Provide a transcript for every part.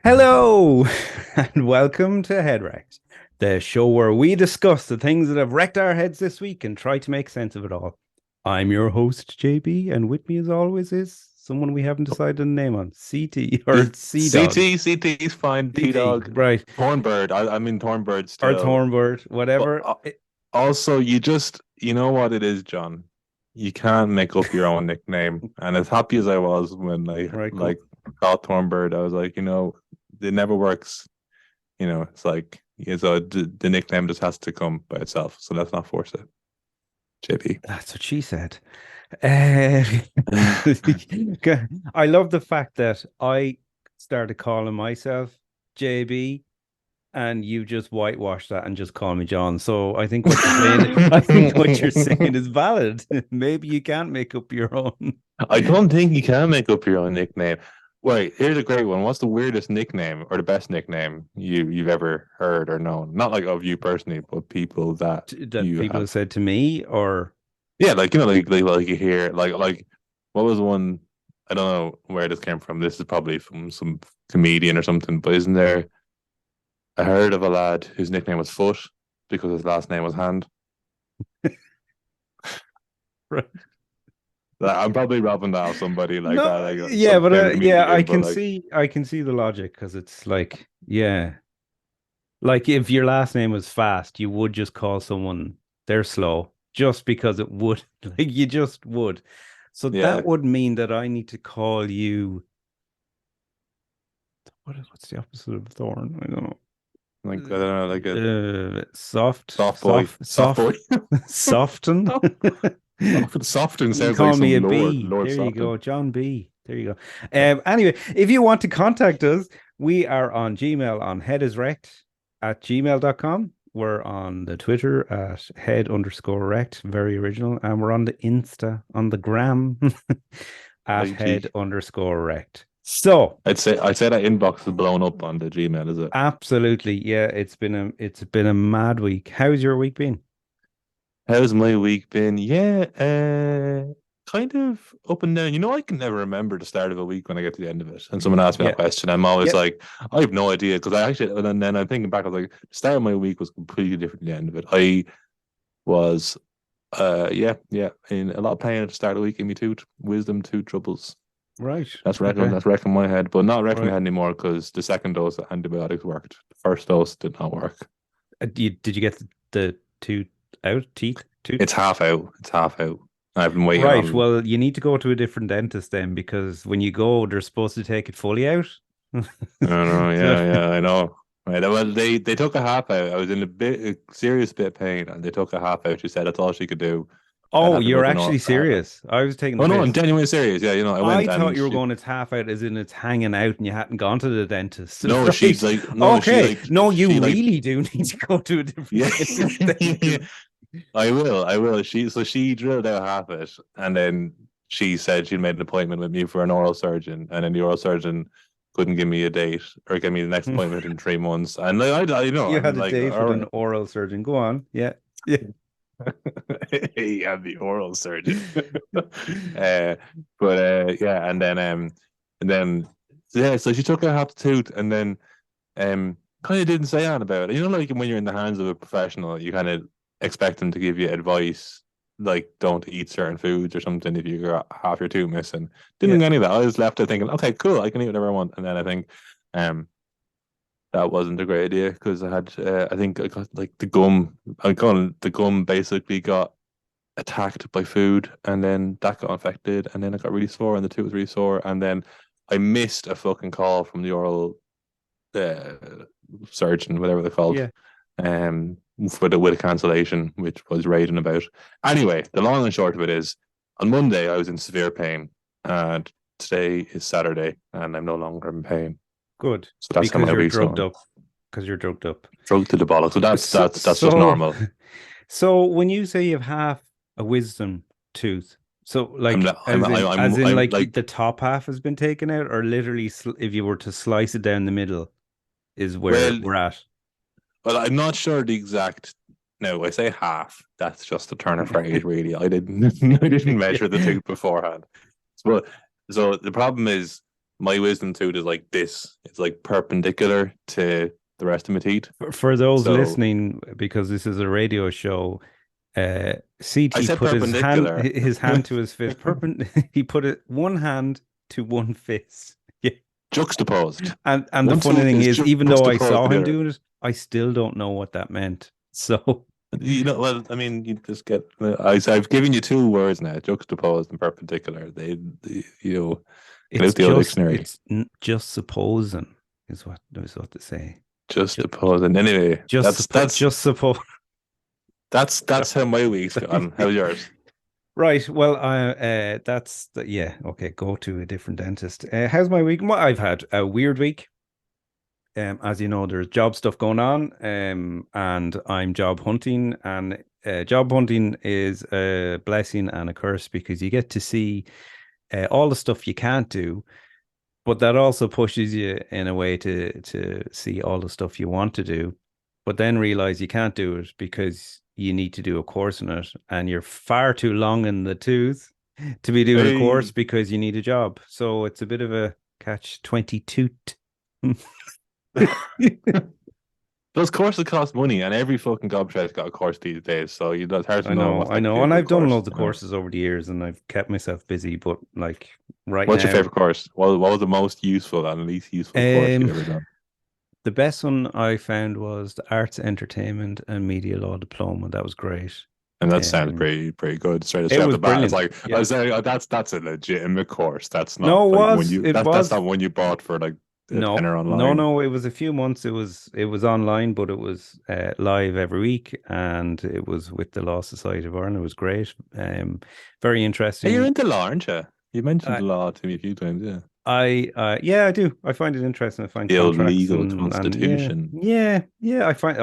Hello, and welcome to Head Wrecked, the show where we discuss the things that have wrecked our heads this week and try to make sense of it all. I'm your host, JB, and with me, as always, is someone we haven't decided a name on, CT or Sea Dog. CT is fine. T CT, Dog, right, Thornbird. I mean Thornbird or still. Thornbird, But whatever. also, you know what it is, John. You can't make up your own nickname. And as happy as I was when I Right, go. like got Thornbird, I was like, it never works. It's like so the nickname just has to come by itself. So let's not force it. JP. That's what she said. Uh, I love the fact that I started calling myself JB and you just whitewash that and just call me John. So I think what you're saying, I think what you're saying is valid. Maybe you can't make up your own. I don't think you can make up your own nickname. Wait, here's a great one. What's the weirdest nickname or the best nickname you've ever heard or known? Not like of you personally, but people that That you people have. have said to me, or Yeah, like you hear like what was one? I don't know where this came from. This is probably from some comedian or something. But isn't there? I heard of a lad whose nickname was Foot because his last name was Hand. Like, I'm probably robbing that off somebody like that, no, like yeah, some but famous yeah, comedian. But like, I can see the logic because it's like, yeah, like if your last name was fast, you would just call someone they're slow just because it would, like you just would. So that yeah, would mean that I need to call you. What's the opposite of thorn? I don't like I don't know, like a know. Soft, soft boy, soft, soft boy. soft, soften. Soften You can sounds like call me a some B. Lord There you Soften. go, John B. There you go. Anyway, if you want to contact us, we are on Gmail on headisrect@gmail.com. We're on the Twitter at head_rect, very original. And we're on the Insta, on the gram at IG. head_rect. So, I'd say that inbox is blown up on the Gmail, is it? absolutely, yeah, it's been a mad week. How's your week been? How's my week been? Yeah, kind of up and down. I can never remember the start of a week when I get to the end of it. And someone asks me that Yeah, question, I'm always yeah, like, I have no idea because I actually, and then I'm thinking back, I was like, the start of my week was completely different than the end of it. I was, yeah, in a lot of pain at the start of the week in me tooth, wisdom tooth troubles. right. That's wrecking, Okay. that's wrecking my head, but not wrecking my Right. head anymore because the second dose of antibiotics worked. The first dose did not work. Did you get the tooth out, teeth, tooth? It's half out. It's half out. I've been waiting Right. on. Well, you need to go to a different dentist then because when you go, they're supposed to take it fully out. I don't know. So, Yeah, I know. Right. Well, they took a half out. I was in a serious bit of pain, and they took a half out. She said that's all she could do. I oh, had to go you're to an actually or. serious. I was taking the Oh no, I'm piss. genuinely serious. Yeah, I I went thought and you were she. going it's half out, as in it's hanging out and you hadn't gone to the dentist. No, she's Right. like no, she Okay. like No, you she like really do need to go to a different yeah. dentist then. 'Cause I will. She drilled out half it, and then she said she'd made an appointment with me for an oral surgeon, and then the oral surgeon couldn't give me a date or give me the next appointment in 3 months. And like, you I'm had a like, date all with an right. oral surgeon. Go on. Yeah. Yeah. He had the oral surgeon. uh, but yeah, and then yeah, so she took out half the tooth, and then kind of didn't say on about it. Like when you're in the hands of a professional, you kind of expect them to give you advice, like don't eat certain foods or something if you got half your tooth missing. Didn't Yeah. get any of that. I was left there thinking, okay, cool, I can eat whatever I want. And then I think, um, that wasn't a great idea because I think I got like the gum basically got attacked by food, and then that got infected, and then I got really sore, and the tooth was really sore, and then I missed a fucking call from the oral uh, surgeon, whatever they're called, Yeah. um, with a cancellation, which was raging about. Anyway, the long and short of it is, on Monday I was in severe pain, and today is Saturday, and I'm no longer in pain. Good. So that's how Because my you're week's drugged going. up. Because you're drugged up. Drug to the bollock. So that's So, that's that's just so, normal. so when you say you have half a wisdom tooth, so I'm like not, I'm as in I'm like like the top half has been taken out, or literally if you were to slice it down the middle is where well we're at. well I'm not sure the exact. No, I say half. That's just a turn of phrase, really. I didn't I didn't measure the Yeah. tooth beforehand. But so the problem is my wisdom tooth is like this. It's like perpendicular to the rest of my teeth. For those So listening, because this is a radio show, I CT said put perpendicular. his hand to his fist. He put it one hand to one fist. Yeah. Juxtaposed. And the One funny tooth thing is is, even though I juxtaposed saw to the him other. doing it, I still don't know what that meant. So Well, I mean, you just get. I've given you two words now: juxtaposed and perpendicular. Get out the old dictionary. just supposing is what to say. Just Juxtaposed. And anyway, just suppose. that's how my week's gone. How's yours? Right. Well, yeah. Okay. Go to a different dentist. How's my week? Well, I've had a weird week. As you know, there's job stuff going on, and I'm job hunting, and job hunting is a blessing and a curse because you get to see all the stuff you can't do, but that also pushes you in a way to see all the stuff you want to do, but then realize you can't do it because you need to do a course in it, and you're far too long in the tooth to be doing a course Hey. because you need a job. So it's a bit of a catch 22. Those courses cost money, and every fucking gobshite's got a course these days. So it's hard to know what's I actually know, a and good I've done course. loads of courses over the years, and I've kept myself busy. But like right What's your now, favorite course? What was the most useful and least useful course you've um, ever done? the best one I found was the Arts, Entertainment, and Media Law diploma. That was great. And that sounds Um, pretty good. it Straight off was the bat, it's brilliant. like I Yeah. was saying, that's a legitimate course. That's not No, like when it that's was not one you bought for like a no, tenner online. no. It was a few months. It was online, but it was live every week, and it was with the Law Society of Ireland. It was great. Very Hey, you're interesting. into law, aren't you? You mentioned I, law to me a few times, yeah. yeah, I do. I find it interesting. I find The old contracts legal and constitution. yeah. I find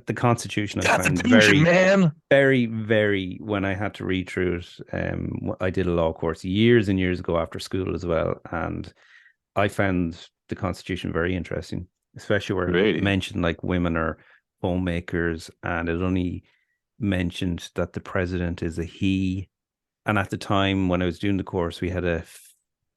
the Constitution. I find Constitution, man. very. When I had to read through it, I did a law course years and years ago after school as well, and I found the Constitution very interesting, especially where it Really? mentioned like women are homemakers, and it only mentioned that the president is a he. And at the time when I was doing the course, we had a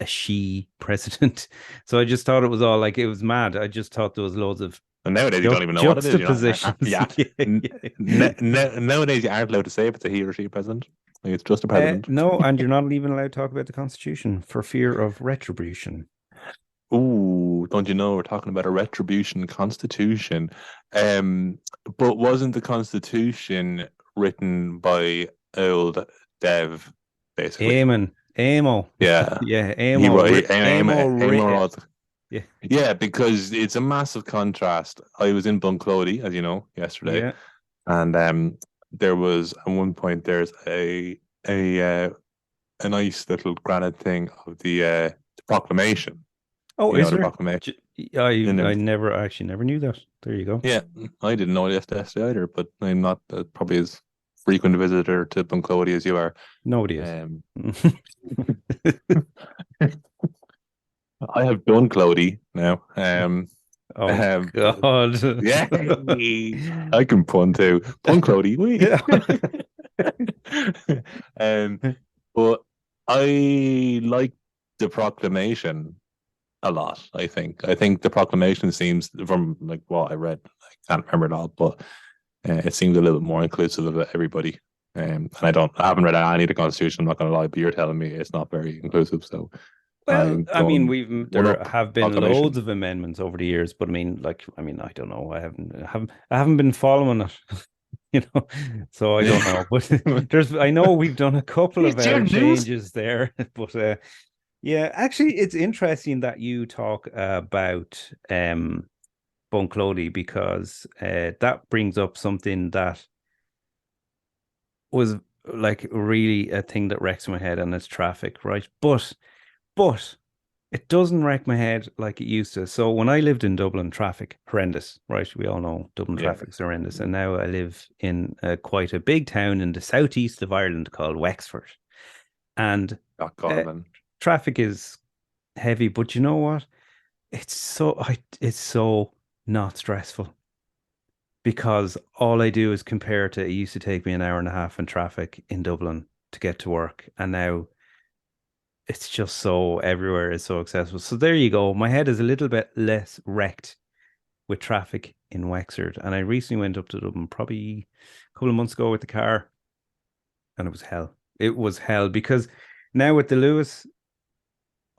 she president. So I just thought it was all like it was mad. I just thought there was loads of And nowadays you don't even know what it is. juxtapositions. Yeah. Yeah, yeah. Nowadays you aren't allowed to say if it's a he or she president. Like, it's just a president. No, and you're not even allowed to talk about the Constitution for fear of retribution. Ooh, don't you know we're talking about a retribution constitution? Um, but wasn't the constitution written by old Dev, basically? Amen. Amo. Yeah, Yeah, he Amo. wrote. Amo Aim writ it. wrote. Yeah, Yeah, because it's a massive contrast. I was in Bunclody, as you know, yesterday, yeah. and there was at one point there's a a nice little granite thing of the proclamation. Oh, You know is the there? proclamation. I never actually never knew that. There you go. Yeah, I didn't know yesterday either, but I'm not probably as frequent a visitor to Bunclody as you are. Nobody is. Um, I have done Clody now. Oh But God. yeah, I can pun too. Pun Clody. Wee. Yeah. um, but I like the proclamation a lot. I think the proclamation seems, from like what I read, I can't remember it all, but it seems a little bit more inclusive of everybody. And I haven't read any of the Constitution. I'm not going to lie, but you're telling me it's not very inclusive. So Well, I'm I mean, going one there up have been loads proclamation. of amendments over the years, but I mean, I don't know. I haven't been following it, you know, so I don't know. But I know we've done a couple of It's your news. changes there, but yeah, actually, it's interesting that you talk about Bunclody because that brings up something that was like really a thing that wrecks my head, and it's traffic, right? But it doesn't wreck my head like it used to. So when I lived in Dublin, traffic horrendous, right? We all know Dublin Yeah. traffic's horrendous, and now I live in quite a big town in the southeast of Ireland called Wexford, and Oh uh, God, then. traffic is heavy. But you know what? It's so not stressful because all I do is compare to it used to take me an hour and a half in traffic in Dublin to get to work, and now it's just so everywhere is so accessible. So there you go. My head is a little bit less wrecked with traffic in Wexford. And I recently went up to Dublin probably a couple of months ago with the car, and it was hell. It was hell because now with the Lewis,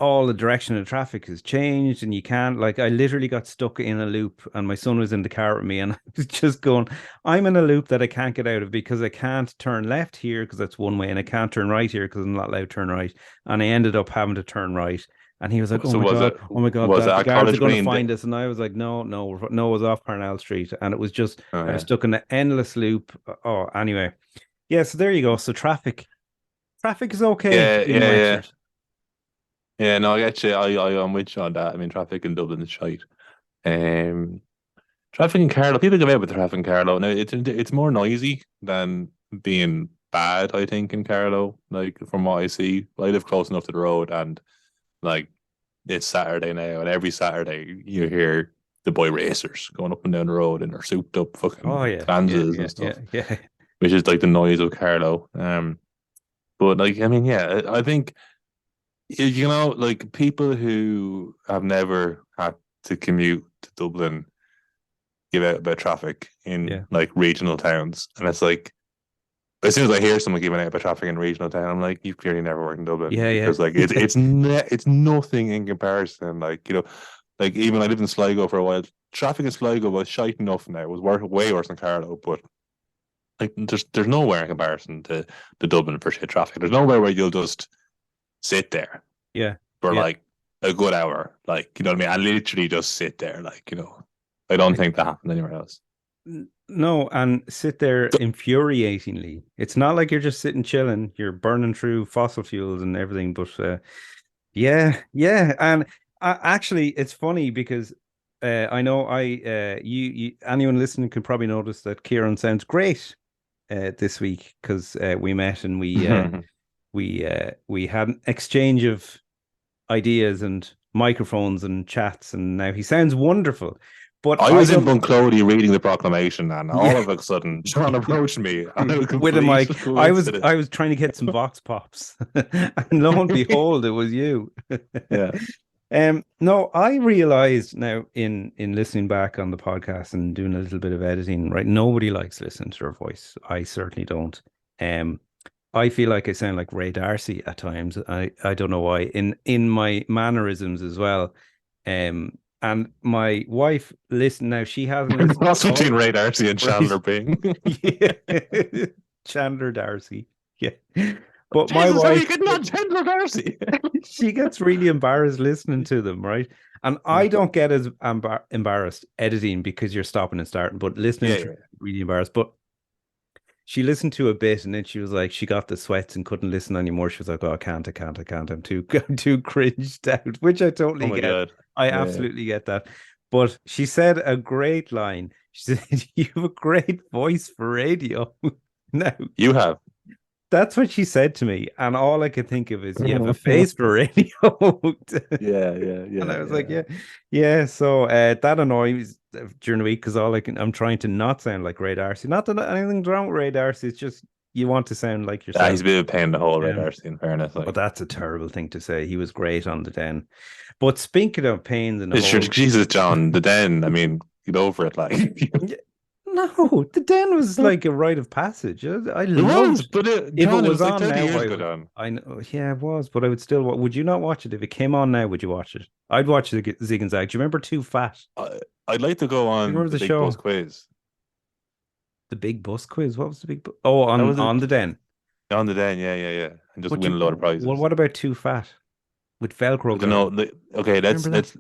all the direction of traffic has changed, and you can't, like, I literally got stuck in a loop, and my son was in the car with me, and I was just going, I'm in a loop that I can't get out of because I can't turn left here because that's one way, and I can't turn right here because I'm not allowed to turn right. And I ended up having to turn right. And he was like, So oh my God, was it Dad, the at guards are College going to Green? find us. And I was like, no, it was off Parnell Street. And it was just, Oh I was yeah. stuck in an endless loop. Oh, anyway. Yeah, so there you go. So traffic is okay Yeah, in yeah, yeah. Wexford. Yeah, no, I get you. I'm with you on that. I mean, traffic in Dublin is shite. Um, Traffic in Carlow, people get out with the traffic in Carlow. Now, it's more noisy than being bad, I think, in Carlow. Like, from what I see, I live close enough to the road, and like, it's Saturday now, and every Saturday you hear the boy racers going up and down the road in their souped up Oh fucking yeah, yeah, Transas yeah, and yeah, stuff, yeah. which is like the noise of Carlow. But like, I mean, yeah, I think like people who have never had to commute to Dublin give out about traffic in Yeah. like regional towns, and it's like as soon as I hear someone giving out about traffic in a regional town, I'm like, you've clearly never worked in Dublin Yeah, because like yeah. it's nothing in comparison. Like like even I lived in Sligo for a while. Traffic in Sligo was shite enough now. It was way worse than Carlow, but like there's nowhere in comparison to the Dublin for shit traffic. There's nowhere where you'll just sit there Yeah. for Yeah. like a good hour, like you know what I mean. I literally just sit there, like I don't think that happened anywhere else. No, and sit there infuriatingly. It's not like you're just sitting chilling. You're burning through fossil fuels and everything. But yeah, yeah. And actually, it's funny because I know anyone listening could probably notice that Kieran sounds great this week because we met and we had an exchange of ideas and microphones and chats, and now he sounds wonderful. But I I was in don't. Bunclody reading the proclamation, and all Yeah, of a sudden, John approached me on a with a complete mic. I coincidence. was trying to get some vox pops, and lo and behold, it was you. Yeah. No, I realized now in listening back on the podcast and doing a little bit of editing, right? Nobody likes listening to their voice. I certainly don't. Um, I feel like I sound like Ray Darcy at times. I don't know why. In my mannerisms as well. And my wife listened now, she hasn't listened Cross between all Ray Darcy and Chandler right. Bing. Yeah. Chandler Darcy. Yeah. But my Jesus, how are wife, you getting on Chandler Darcy? she gets really embarrassed listening to them, right? And I don't get as embarrassed editing because you're stopping and starting, but listening Yeah, to yeah. really embarrassed. But she listened to a bit and then she was like, she got the sweats and couldn't listen anymore. She was like, oh, I can't. I'm too, I'm too cringed out, which I Oh totally my get. God. I Yeah. absolutely get that. But she said a great line. She said, you have a great voice for radio. Now, You have. that's what she said to me. And all I could think of is, you have a face for radio. Yeah, yeah, And yeah, I was like, yeah. yeah, yeah. So that annoys during the week because I'm trying to not sound like Ray Darcy. Not that anything's wrong with Ray Darcy. It's just you want to sound like Ah, yourself. he's a bit of a pain in the hole, Ray Um, Darcy, in fairness. but Like, that's a terrible thing to say. He was great on the Den. But speaking of pains in the it's sure, hole, Jesus, John, the Den, I mean, get over it. Like, yeah, no, the Den was like a rite of passage. I it was, loved. but If it John, it was was like on 30 now, years ago, John. I know. Yeah, it was. But I would still. Would you not watch it if it came on now? Would you watch it? I'd watch Zig and Zag. Do you remember Too Fat? I'd like to go Do you on remember the the Big Bus show? quiz. The Big Bus Quiz. What was the big? Oh, That was on it. the Den. On the Den, yeah, yeah, yeah. And just What win a you? lot of Well, prizes. what about Too Fat with I Velcro don't know. Girl? Okay, Remember that?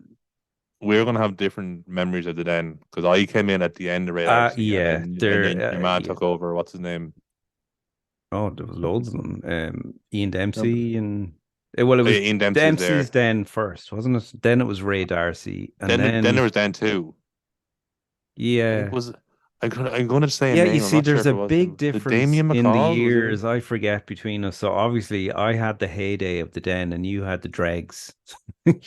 we're gonna have different memories of the Den because I came in at the end of Ray Darcy, and Yeah. then your man Yeah. took over. What's his name? Oh, there was loads of them. Ian No, Dempsey and well, it was Ian Dempsey was Dempsey's there. Den first, wasn't it? Then it was Ray Darcy, and Then there then was Den too. I think it yeah. was. I'm going to say a Yeah, you name. I'm see, not sure there's if a it was big him. The difference Damien in the McCall was it? years. I forget between us. So obviously, I had the heyday of the Den, and you had the dregs.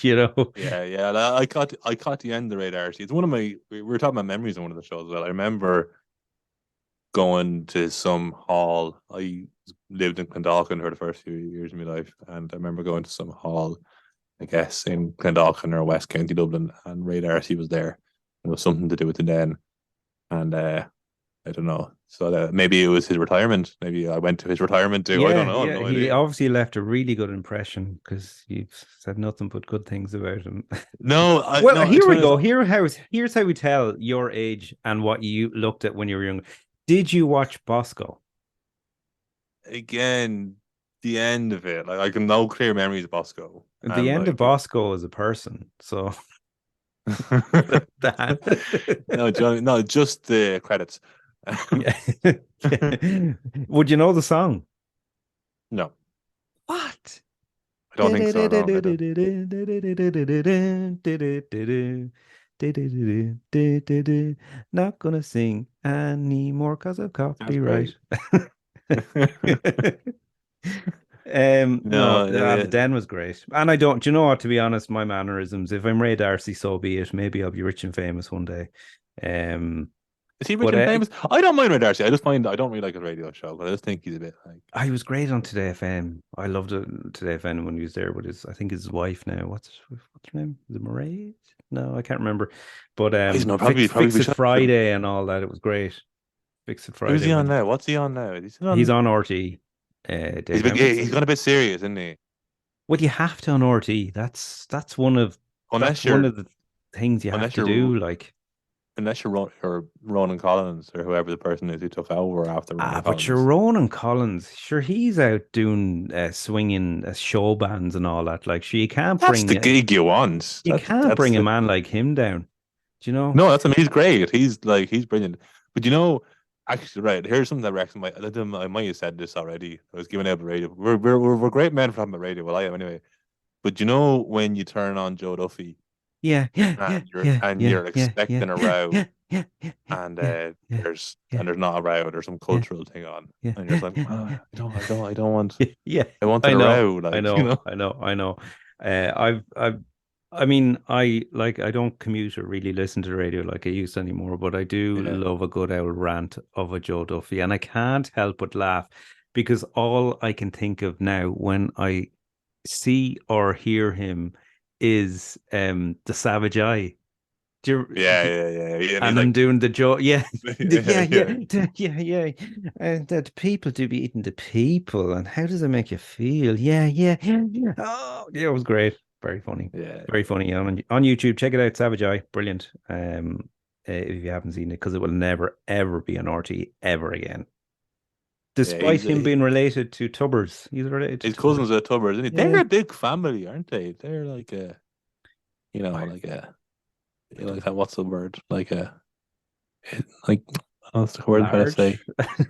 You know, Yeah, yeah. I caught the end of Ray Darcy. It's one of my. We were talking about memories on one of the shows. Well, I remember going to some hall. I lived in Clondalkin for the first few years of my life, and I remember going to some hall, I guess, in Clondalkin or West County Dublin, and Ray Darcy was there. It was something to do with the Den, and I don't know. So maybe it was his retirement. Maybe I went to his retirement too. I don't Yeah, know. yeah. No He idea. obviously left a really good impression because you've said nothing but good things about him. No, Well, no. To here be we honest, go. Here's how we tell your age and what you looked at when you were young. Did you watch Bosco? again, the end of it. Like I can no clear memories of Bosco, The and end of like Bosco as a person. So that. no, no, just the credits. Yeah. Would you know the song? No, What? I don't think so. No, I don't. Not gonna sing anymore because of That's copyright. great. No, No, the Den was great. And I don't, do you know what, to be honest, my mannerisms, if I'm Ray Darcy, so be it. Maybe I'll be rich and famous one day. Um, is he rich but and famous? I don't mind Ray Darcy. I just find I don't really like his radio show, but I just think he's a bit like I was great on Today FM. I loved it Today FM when he was there with his, I think his wife now. What's her name? Is it Mairead? No, I can't remember. But I don't know. Fix Probably It Friday and all that. It was great. Fix It who's Friday he on when now? What's he on now? Is he he's on? on RT He's big. daytime. He's gone a bit serious, isn't he? Well, you have to on RT. That's one of Unless the things you have unless to you're do. Like, or Ronan Collins or whoever the person is who took over after Ronan but you're Collins. Ronan Collins. Sure, he's out doing swinging show bands and all that. Like, sure, That's the gig you want. you can't That's bring a the man like him down. Do you know? no. That's I mean he's great. He's brilliant. But you know, actually, right here's something that Rex might. I might have said this already. I was giving out the radio. We're great men for having a radio. Well, I am anyway. But you know when you turn on Joe Duffy Yeah, yeah, yeah, yeah, and yeah, you're yeah, yeah, expecting a yeah, row yeah, yeah, yeah, yeah, and yeah, yeah, yeah, there's not a row, there's some yeah, cultural thing on, yeah, and you're just yeah, like, yeah, oh, yeah, I don't want, yeah. I wanted I a know, row, I like you know, know. I know, I know. I mean, I don't commute or really listen to the radio like I used to anymore, but I do Yeah, love a good old rant of a Joe Duffy, and I can't help but laugh because all I can think of now when I see or hear him is the Savage Eye. yeah. And he's And I'm like, doing the Joe, yeah, yeah, yeah, yeah. And that people do be eating the people, and how does it make you feel? Yeah, yeah, yeah, yeah. Oh, yeah, it was great, yeah, very funny. On YouTube, check it out, Savage Eye, brilliant. If you haven't seen it, because it will never ever be an RT ever again, yeah. despite him being related to Tubbers. He's related to His Tubbers. cousins are Tubbers, isn't he? They're Yeah, a big family, aren't they? They're like a, I, like a, I like don't that. What's the word? Like a, like what's the word I'm trying to say? large.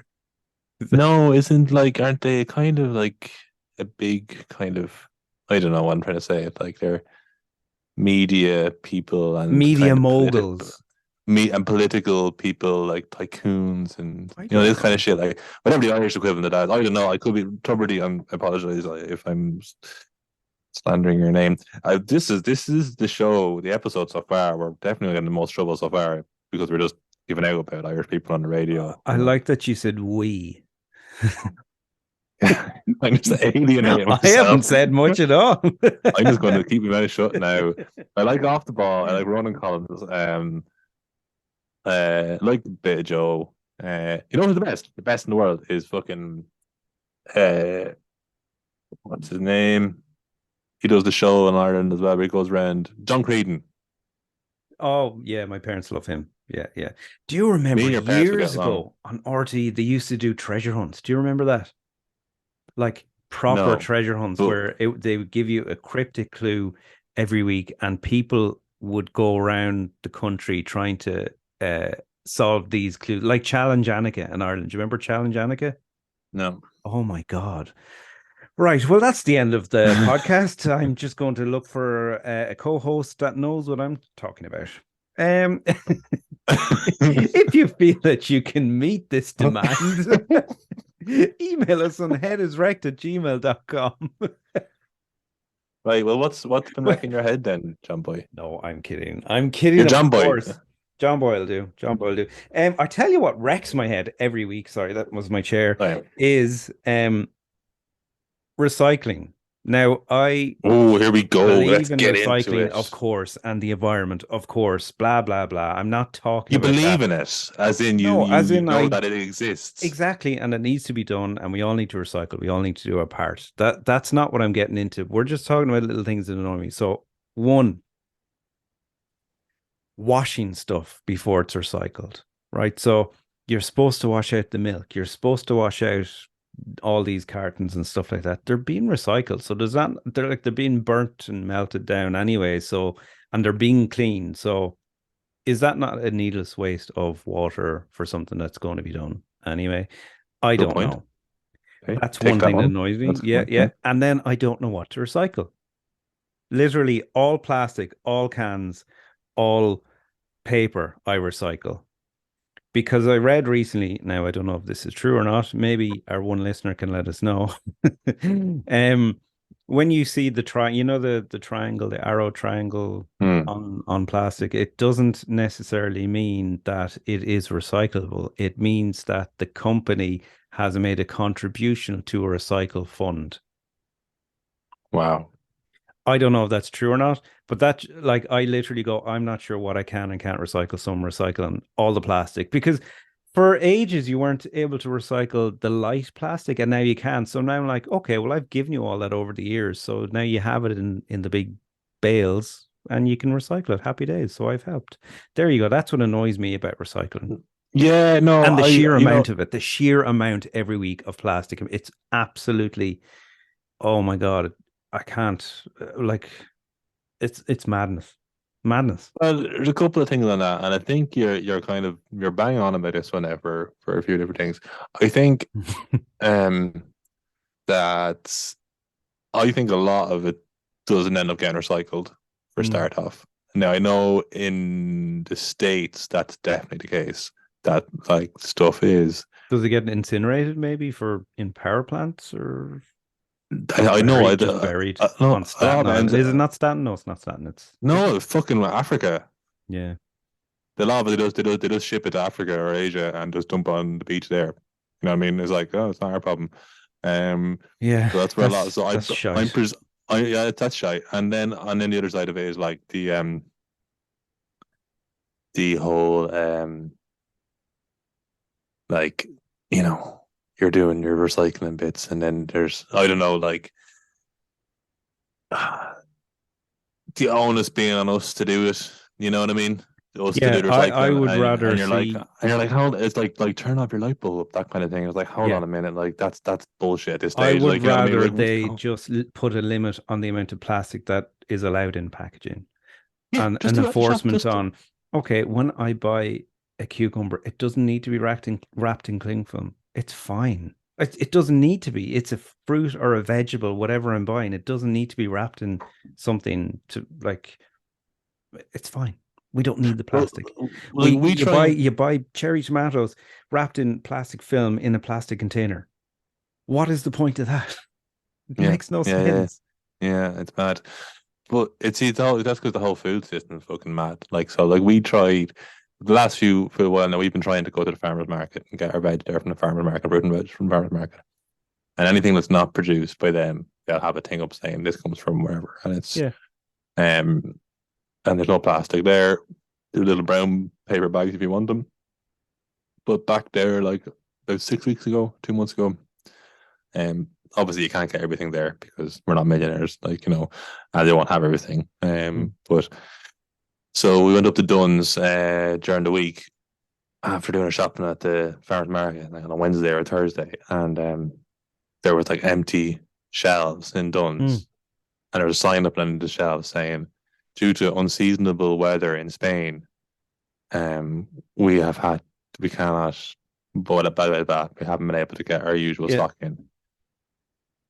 No, isn't like, aren't they kind of like a big kind of, I don't know what I'm trying to say. Like they're media people and Media kind of moguls. political people like tycoons and I you know don't this kind of know. shit. Like whatever the Irish equivalent of that is. I don't know. I could be Tuberty. I apologize if I'm slandering your name. This is the show, the episode so far. We're definitely getting the most trouble so far because we're just giving out about Irish people on the radio. I You know. like that you said we. I'm just alienating I myself. haven't said much at all. I'm just going to keep my mouth shut now. I like off the ball. I like Ronan Collins. Like a bit of Joe. You know who's the best? The best in the world is fucking uh, what's his name? He does the show in Ireland as well, where he goes around. John Creedon. Oh, yeah, my parents love him. Yeah, yeah. Do you Me remember and your parents will get years along. ago on RT, they used to do treasure hunts? Do you remember that? Like proper No, treasure hunts but where they would give you a cryptic clue every week and people would go around the country trying to uh, solve these clues, like Challenge Annika in Ireland. Do you remember Challenge Annika? no. Oh my God. Right. Well, that's the end of the podcast. I'm just going to look for a co-host that knows what I'm talking about. If you feel that you can meet this demand, email us on headisrect@gmail.com. Right. Well, what's been Well, wrecking your head then, John Boy? no, I'm kidding. I'm kidding, You're of John Boy. course. John Boyle do. John Boyle do. I tell you what wrecks my head every week. Sorry, that was my chair. Right. Is recycling. Now, I Oh, here we go. Let's believe in get into recycling, it. of course, and the environment, of course. Blah blah blah. I'm not talking You about believe that. in it, as in No, as you in know I that it exists. exactly, and it needs to be done, and we all need to recycle. We all need to do our part. That's not what I'm getting into. We're just talking about little things that annoy me. So, one, washing stuff before it's recycled, right? So you're supposed to wash out the milk. You're supposed to wash out all these cartons and stuff like that. They're being recycled. So does that they're being burnt and melted down anyway. So and they're being cleaned. So is that not a needless waste of water for something that's going to be done anyway? I Good don't point. know. Okay, That's take one that thing that one. annoys me. That's a good Yeah, one. yeah. Yeah. And then I don't know what to recycle. Literally all plastic, all cans, all paper I recycle. Because I read recently, now I don't know if this is true or not, maybe our one listener can let us know. um, when you see you know the triangle, the arrow triangle Hmm. on plastic, it doesn't necessarily mean that it is recyclable. It means that the company has made a contribution to a recycle fund. Wow. I don't know if that's true or not, but that like I literally go, I'm not sure what I can and can't recycle. So I'm recycling all the plastic because for ages you weren't able to recycle the light plastic and now you can. So now I'm like, okay, well I've given you all that over the years. So now you have it in the big bales and you can recycle it. Happy days. So I've helped. There you go. That's what annoys me about recycling. Yeah, no, And the sheer you know, amount of it, the sheer amount every week of plastic. It's absolutely, oh my God, I can't like it's madness. Madness. well, there's a couple of things on that, and I think you're kind of you're bang on about this one there for a few different things. I think um that I think a lot of it doesn't end up getting recycled for Mm. start off. Now I know in the States that's definitely the case. That like stuff is. Does it get incinerated maybe for in power plants or I know just buried no, on a lot Staten of it ends. Island? Is it not Staten? No, it's not Staten. Is it? No, fucking Africa. Yeah. The lot of it they just ship it to Africa or Asia and just dump on the beach there. You know what I mean? It's like, oh, it's not our problem. Um, Yeah, so that's where a lot. So that's I'm shite. pres yeah, that's shy. And then the other side of it is like the whole like you know you're doing your recycling bits, and then there's I don't know like the onus being on us to do it. You know what I mean? Us to Yeah, do the I recycling, would rather and see you're like, hold, it's like turn off your light bulb, that kind of thing. It's like, hold yeah, on a minute, like that's bullshit at this I stage. would Like, you know what I mean? rather Like, they just put a limit on the amount of plastic that is allowed in packaging yeah, and just an do it at the shop. enforcement Just on, okay, when I buy a cucumber, it doesn't need to be wrapped in cling film. It's fine. It doesn't need to be. It's a fruit or a vegetable, whatever I'm buying. It doesn't need to be wrapped in something to like. It's fine. We don't need the well, plastic. like we try. You buy cherry tomatoes wrapped in plastic film in a plastic container. What is the point of that? It Yeah, makes no yeah, yeah, sense. yeah. It's mad. But it's all that's because the whole food system is fucking mad. Like so, like we tried the last few for a while now. We've been trying to go to the farmers market and get our veg there from the farmers market, fruit and veg from the farmers market. And anything that's not produced by them, they'll have a thing up saying this comes from wherever, and it's Yeah, um and there's no plastic there. There's little brown paper bags if you want them. But back there, like about 6 weeks ago, 2 months ago, obviously you can't get everything there because we're not millionaires, like and they won't have everything. mm, But so we went up to Dunn's during the week after doing a shopping at the farmers market, like on a Wednesday or a Thursday, and there was like empty shelves in mm. Dunn's, and there was a sign up on the shelves saying, "Due to unseasonable weather in Spain, we have had we cannot." But blah, blah, we haven't been able to get our usual Yeah, stock in.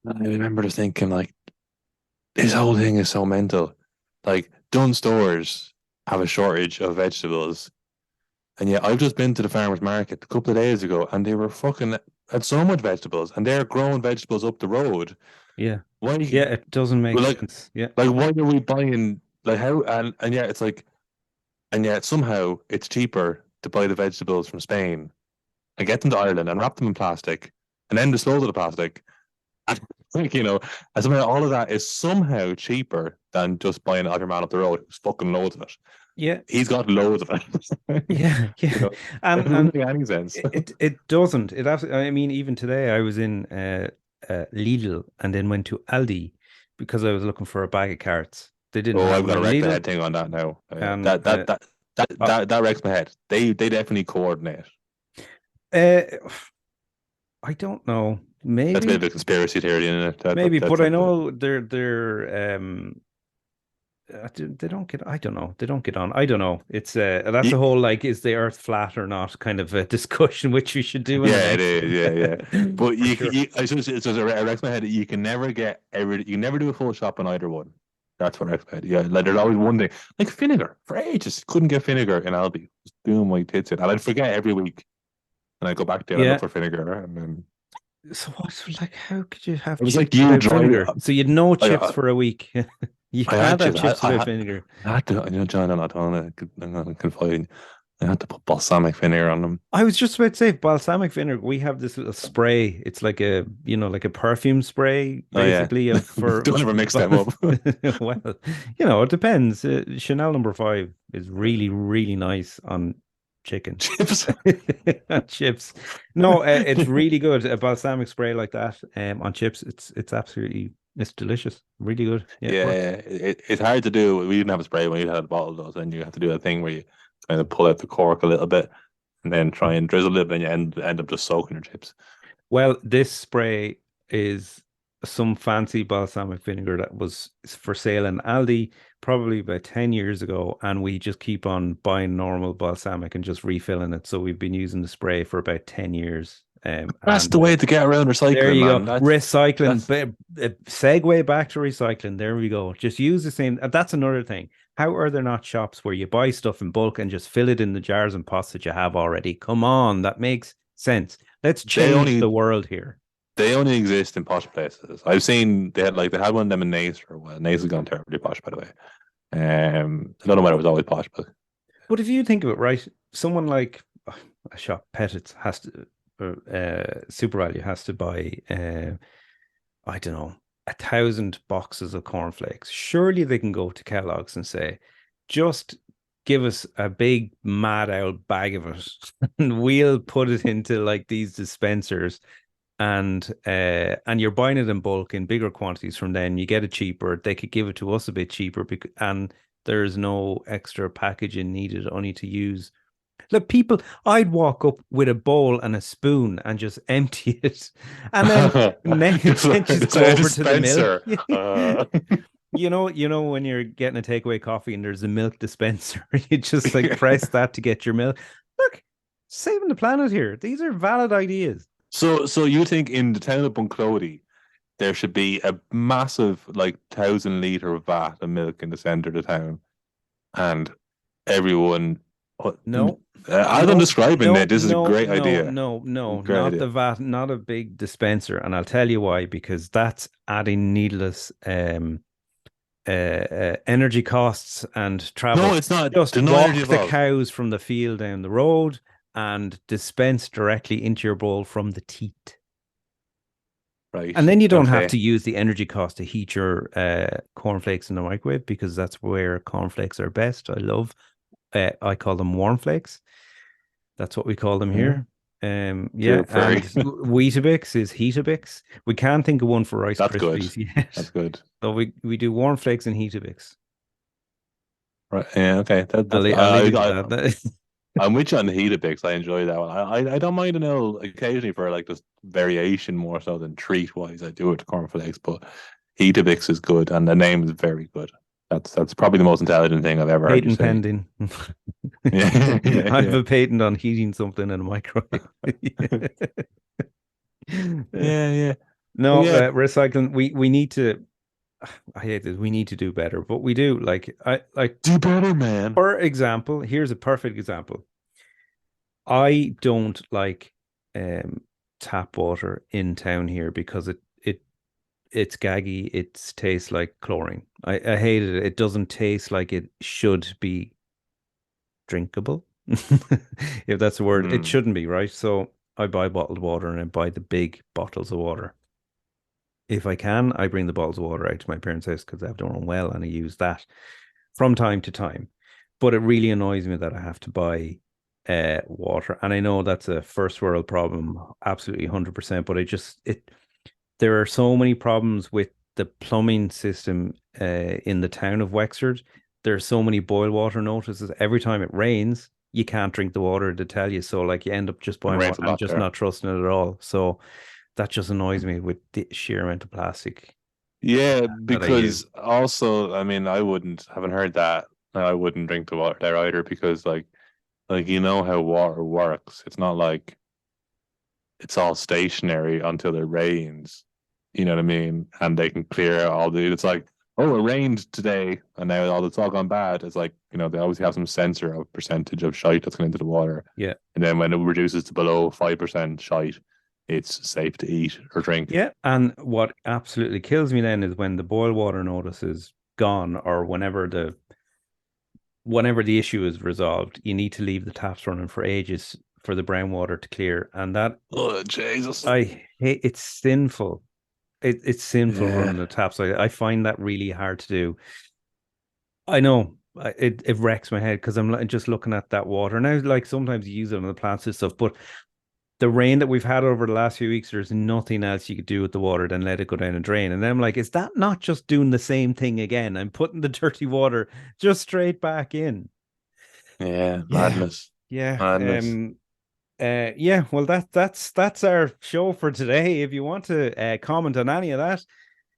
And I remember just thinking, like, this whole thing is so mental. Like, Dunn stores have a shortage of vegetables. And yet, I've just been to the farmer's market a couple of days ago and they were fucking had so much vegetables and they're growing vegetables up the road. yeah, Why? yeah. It doesn't make Well, sense. Yeah, like, why are we buying, like, how? And yeah, it's like, and yet somehow it's cheaper to buy the vegetables from Spain and get them to Ireland and wrap them in plastic and then dispose of the plastic. And, like, and somehow all of that is somehow cheaper than just buying it off your man up the road who's fucking loads of it. Yeah, He's got loads of it. yeah, you yeah. know, it And doesn't make any sense. it doesn't. It absolutely, I mean, even today I was in Lidl and then went to Aldi because I was looking for a bag of carrots. They didn't Oh, have I've them got a in wreck my Lidl, head thing on that now. and uh, That wrecks my head. They definitely coordinate. uh, I don't know. That's a bit Maybe, of a conspiracy theory, isn't it? maybe, but I That know they're they don't get. I don't know. They don't get on. I don't know. It's that's a you, whole like, is the Earth flat or not kind of a discussion which we should do in the yeah, it next is. Yeah, yeah. one But for sure. I suppose it's just it wrecks my head. You can never get you can never do a full shop on either one. That's what wrecks my head. Yeah, like there's always one thing. Like vinegar. For ages, couldn't get vinegar in Aldi. Just doing my tits in. And I'd forget every week. And I'd go back there and look Yeah. for vinegar. And then So what's like? How could you have it was like chips you without driving. vinegar? So you'd no chips I, for a week. You I can't had have to. chips without vinegar. I had to. John, I'm not confiding. I had to put balsamic vinegar on them. I was just about to say balsamic vinegar. We have this little spray. It's like a, like a perfume spray, Oh yeah. basically, of for. Don't ever mix them up. Well, it depends. Chanel number 5 is really, really nice on chicken Chips. and chips. No, it's really good. A balsamic spray like that, on chips. It's absolutely, it's delicious. Really good. Yeah, it Yeah, works. it's hard to do. We didn't have a spray when you had a bottle of those, and you have to do a thing where you kind of pull out the cork a little bit and then try and drizzle it, and you end up just soaking your chips. Well, this spray is some fancy balsamic vinegar that was for sale in Aldi probably about 10 years ago, and we just keep on buying normal balsamic and just refilling it. So we've been using the spray for about 10 years. That's And the way to get around there recycling, you go. man. Recycling, That's segue back to recycling. There we go. Just use the same. That's another thing. How are there not shops where you buy stuff in bulk and just fill it in the jars and pots that you have already? Come on, that makes sense. Let's they change the only world here. they only exist in posh places. I've seen they had one of them in Nace for a while. Nace has gone terribly posh, by the way. I don't know whether it was always posh, but But if you think of it, right, someone like a shop, Pettit's has to, Super Value has to buy, I don't know, 1,000 boxes of cornflakes. Surely they can go to Kellogg's and say, just give us a big mad owl bag of it, and we'll put it into like these dispensers. And you're buying it in bulk in bigger quantities from them. You get it cheaper. They could give it to us a bit cheaper, and there's no extra packaging needed, only to use. Look, people, I'd walk up with a bowl and a spoon and just empty it, and then just just go like a over to the milk. dispenser. When you're getting a takeaway coffee and there's a milk dispenser, you just like press that to get your milk. Look, saving the planet here. These are valid ideas. So you think in the town of Bunclody there should be a massive like 1,000 liter vat of milk in the center of the town, and everyone. No, As I'm no, describing no, it, this is a no, great no, idea. no, no, Great not idea. the vat, not a big dispenser. And I'll tell you why, because that's adding needless energy costs and No, travel. it's not. Just There's no energy walk the involved. cows from the field down the road and dispense directly into your bowl from the teat. Right. And then you don't have Okay. to use the energy cost to heat your cornflakes in the microwave, because that's where cornflakes are best. I call them warm flakes. That's what we call them Yeah. here. Yeah, You're and very. Weetabix is Heatabix. We can't think of one for Rice That's good. Krispies yet. That's good. So we do warm flakes and Heatabix. Right. Yeah. Okay. I'll leave it at that. I'm with you on the Heatabix. I enjoy that one. I don't mind an L occasionally for like just variation more so than treat wise. I do it to cornflakes, but Heatabix is good and the name is very good. That's probably the most intelligent thing I've ever heard you Patent say. pending. Yeah, yeah, I have yeah. a patent on heating something in a microwave. Yeah, yeah. But No, yeah, recycling. We need to. I hate this. We need to do better, but we do. Like do better, man. for example, here's a perfect example. I don't like tap water in town here because it's gaggy. It tastes like chlorine. I hate it. It doesn't taste like it should be drinkable, if that's a word. It Mm. shouldn't be, right? So I buy bottled water and I buy the big bottles of water. If I can, I bring the bottles of water out to my parents' house because they have their own well, and I use that from time to time. But it really annoys me that I have to buy water, and I know that's a first world problem, absolutely 100%. But there are so many problems with the plumbing system in the town of Wexford. There are so many boil water notices. Every time it rains, you can't drink the water to tell you. So like you end up just It buying rains water a and lot just there. not trusting it at all. So that just annoys me with the sheer amount of plastic Yeah, that I use. because also, I mean, haven't heard that. I wouldn't drink the water there either because, like you know how water works. It's not like it's all stationary until it rains. You know what I mean? And they can clear all the. It's like, oh, it rained today, and now all it's all gone bad. It's like they always have some sensor of percentage of shite that's going into the water, Yeah. and then when it reduces to below 5% shite, it's safe to eat or drink. Yeah. And what absolutely kills me then is when the boil water notice is gone, or whenever the issue is resolved, you need to leave the taps running for ages for the brown water to clear. And that Oh Jesus! I hate, it's sinful. It's sinful Yeah, running the taps. I find that really hard to do. I know it wrecks my head because just looking at that water now. Like sometimes you use it on the plants and stuff, but the rain that we've had over the last few weeks, there's nothing else you could do with the water than let it go down and drain. And then I'm like, is that not just doing the same thing again? I'm putting the dirty water just straight back in. yeah, Yeah, madness, yeah. madness. Yeah, well that's our show for today. If you want to comment on any of that,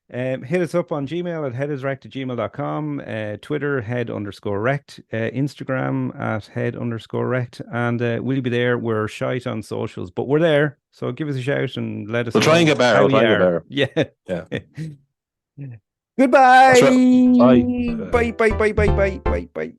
hit us up on Gmail at headisrect@gmail.com, Twitter head_rect, Instagram at head_rect, and we'll be there. We're shite on socials, but we're there. So give us a shout and let us We'll try and know get better. how We'll try you and get are. better. Yeah. Yeah, Goodbye. that's right. Bye. Bye, bye, bye, bye, bye, bye, bye.